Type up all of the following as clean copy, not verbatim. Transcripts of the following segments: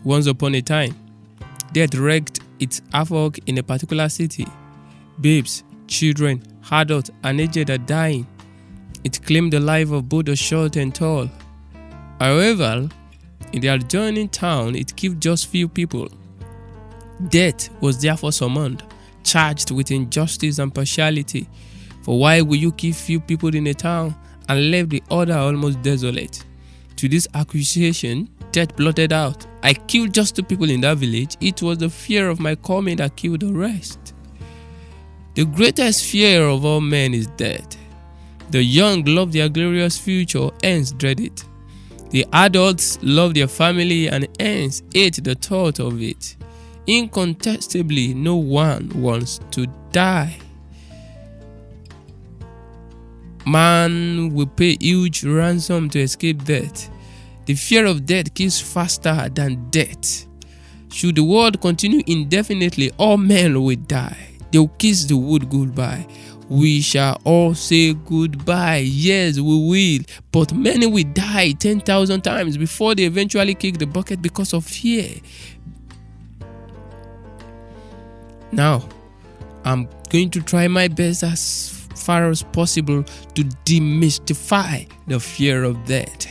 Once upon a time, death wreaked its havoc in a particular city. Babes, children, adults, and aged are dying. It claimed the life of both the short and tall. However, in the adjoining town, it killed just few people. Death was therefore summoned, charged with injustice and partiality. For why will you kill few people in a town and leave the other almost desolate? To this accusation, Death blurted out, I killed just 2 people in that village. It was the fear of my coming that killed the rest. The greatest fear of all men is death. The young love their glorious future, hence dread it. The adults love their family and hence hate the thought of it. Incontestably, no one wants to die. Man will pay huge ransom to escape death. The fear of death kills faster than death. Should the world continue indefinitely, all men will die. They will kiss the wood goodbye. We shall all say goodbye. Yes, we will. But many will die 10,000 times before they eventually kick the bucket because of fear. Now, I'm going to try my best as far as possible to demystify the fear of death.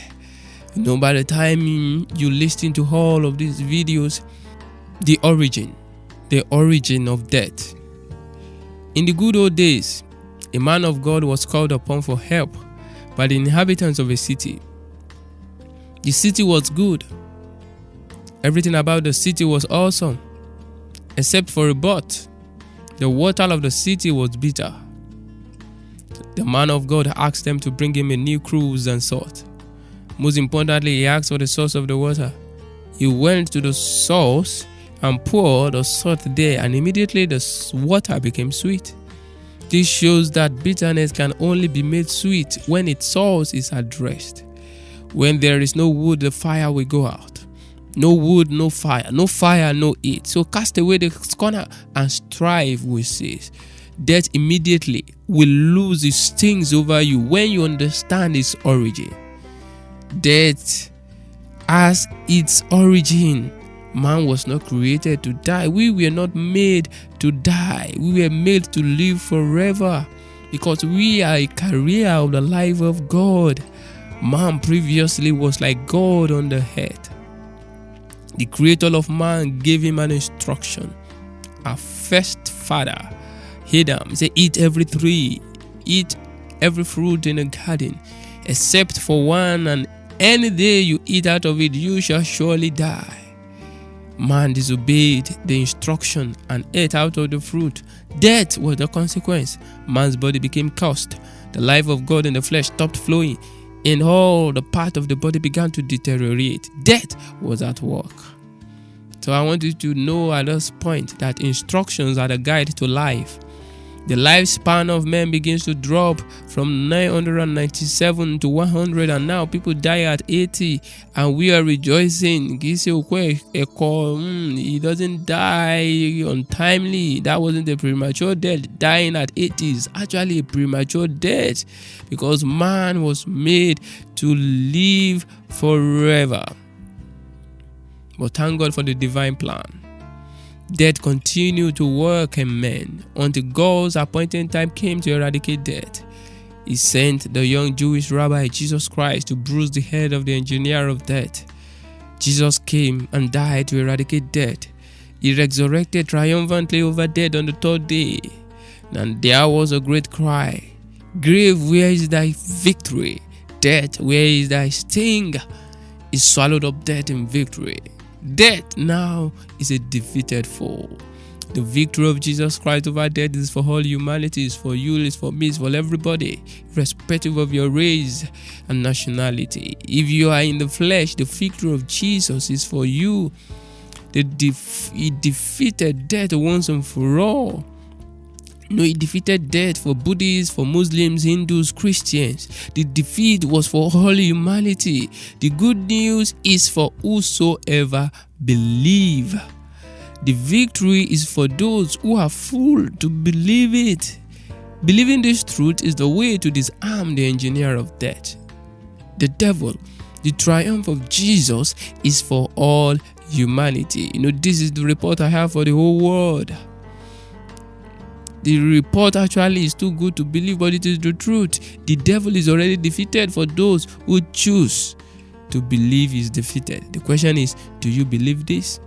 By the time you listen to all of these videos, the origin of death. In the good old days, a man of God was called upon for help by the inhabitants of a city. The city was good. Everything about the city was awesome, except for a but. The water of the city was bitter. The man of God asked them to bring him a new cruse and salt. Most importantly, he asked for the source of the water. He went to the source and poured the salt there, and immediately the water became sweet. This shows that bitterness can only be made sweet when its source is addressed. When there is no wood, the fire will go out. No wood, no fire. No fire, no heat. So cast away the scorner and strife will cease. Death immediately will lose its stings over you when you understand its origin. Death has its origin. Man was not created to die. We were not made to die. We were made to live forever because we are a carrier of the life of God. Man previously was like God on the earth. The creator of man gave him an instruction. Our first father, Adam, said, eat every tree, eat every fruit in the garden, except for one, and any day you eat out of it, you shall surely die. Man disobeyed the instruction and ate out of the fruit. Death was the consequence. Man's body became cursed. The life of God in the flesh stopped flowing, and all the part of the body began to deteriorate. Death was at work. So I want you to know at this point that instructions are the guide to life. The lifespan of men begins to drop from 997 to 100, and now people die at 80, and we are rejoicing. He doesn't die untimely. That wasn't a premature death. Dying at 80 is actually a premature death because man was made to live forever. But thank God for the divine plan. Death continued to work in men until God's appointed time came to eradicate death. He sent the young Jewish rabbi Jesus Christ to bruise the head of the engineer of death. Jesus came and died to eradicate death. He resurrected triumphantly over death on the 3rd day. And there was a great cry, grave, where is thy victory? Death, where is thy sting? He swallowed up death in victory. Death now is a defeated foe. The victory of Jesus Christ over death is for all humanity, is for you, is for me, is for everybody, irrespective of your race and nationality. If you are in the flesh, the victory of Jesus is for you. He defeated death once and for all. No, he defeated death for Buddhists, for Muslims, Hindus, Christians. The defeat was for all humanity. The good news is for whosoever believe. The victory is for those who are full to believe it. Believing this truth is the way to disarm the engineer of death, the devil. The triumph of Jesus is for all humanity. This is the report I have for the whole world. The report actually is too good to believe, but it is the truth. The devil is already defeated for those who choose to believe he's defeated. The question is, do you believe this?